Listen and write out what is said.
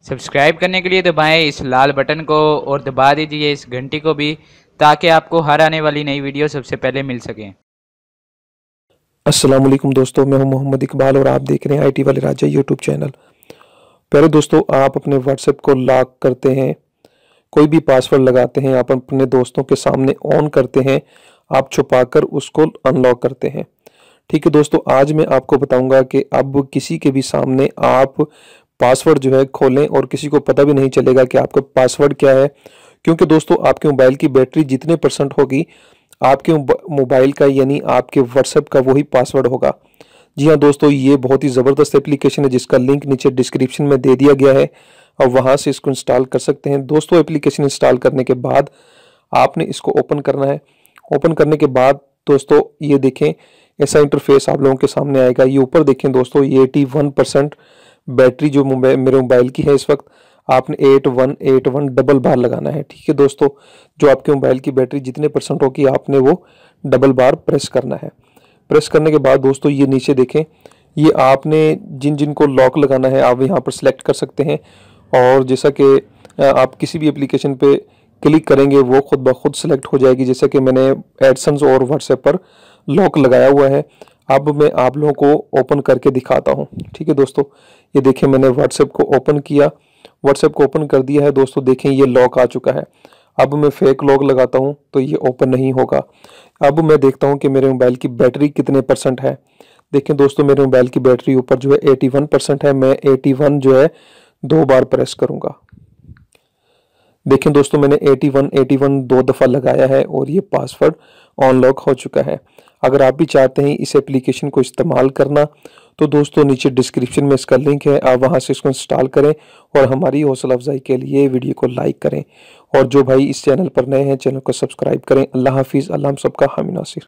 Subscribe करने के लिए दबाएं इस लाल बटन को और दबा दीजिए इस घंटी को भी, ताकि आपको हर आने वाली नई वीडियो सबसे पहले मिल सके। अस्सलाम वालेकुम दोस्तों, मैं हूं मोहम्मद इकबाल और आप देख रहे हैं आईटी वाले राजा यूट्यूब चैनल। पहले दोस्तों, आप अपने व्हाट्सएप को लॉक करते हैं, कोई भी पासवर्ड लगाते हैं, आप अपने दोस्तों के सामने ऑन करते हैं, आप छुपाकर उसको अनलॉक करते हैं। ठीक है दोस्तों, आज मैं आपको बताऊंगा कि अब किसी के भी सामने आप पासवर्ड जो है खोलें और किसी को पता भी नहीं चलेगा कि आपका पासवर्ड क्या है, क्योंकि दोस्तों आपके मोबाइल की बैटरी जितने परसेंट होगी आपके मोबाइल का यानी आपके व्हाट्सएप का वही पासवर्ड होगा। जी हाँ दोस्तों, ये बहुत ही ज़बरदस्त एप्लीकेशन है जिसका लिंक नीचे डिस्क्रिप्शन में दे दिया गया है और वहाँ से इसको इंस्टॉल कर सकते हैं। दोस्तों एप्लीकेशन इंस्टॉल करने के बाद आपने इसको ओपन करना है। ओपन करने के बाद दोस्तों ये देखें, ऐसा इंटरफेस आप लोगों के सामने आएगा। ये ऊपर देखें दोस्तों, ये 81% बैटरी जो मेरे मोबाइल की है इस वक्त, आपने 8181 डबल बार लगाना है। ठीक है दोस्तों, जो आपके मोबाइल की बैटरी जितने परसेंट होगी आपने वो डबल बार प्रेस करना है। प्रेस करने के बाद दोस्तों ये नीचे देखें, ये आपने जिन जिन को लॉक लगाना है आप यहाँ पर सिलेक्ट कर सकते हैं। और जैसा कि आप किसी भी एप्लीकेशन पे क्लिक करेंगे वो खुद ब खुद सेलेक्ट हो जाएगी। जैसे कि मैंने एडसन्स और व्हाट्सएप पर लॉक लगाया हुआ है। अब मैं आप लोगों को ओपन करके दिखाता हूँ। ठीक है दोस्तों, ये देखें मैंने व्हाट्सएप को ओपन किया, व्हाट्सएप को ओपन कर दिया है। दोस्तों देखें ये लॉक आ चुका है। अब मैं फेक लॉक लगाता हूँ तो ये ओपन नहीं होगा। अब मैं देखता हूँ कि मेरे मोबाइल की बैटरी कितने परसेंट है। देखें दोस्तों, मेरे मोबाइल की बैटरी ऊपर जो है 81% है। मैं 81 जो है 2 बार प्रेस करूँगा। देखें दोस्तों, मैंने 81 2 दफ़ा लगाया है और ये पासवर्ड अनलॉक हो चुका है। अगर आप भी चाहते हैं इस एप्लीकेशन को इस्तेमाल करना तो दोस्तों नीचे डिस्क्रिप्शन में इसका लिंक है, आप वहां से इसको इंस्टॉल करें और हमारी हौसला अफजाई के लिए वीडियो को लाइक करें। और जो भाई इस चैनल पर नए हैं चैनल को सब्सक्राइब करें। अल्लाह हाफिज़। अल्लाह हम सबका हामी नासिर।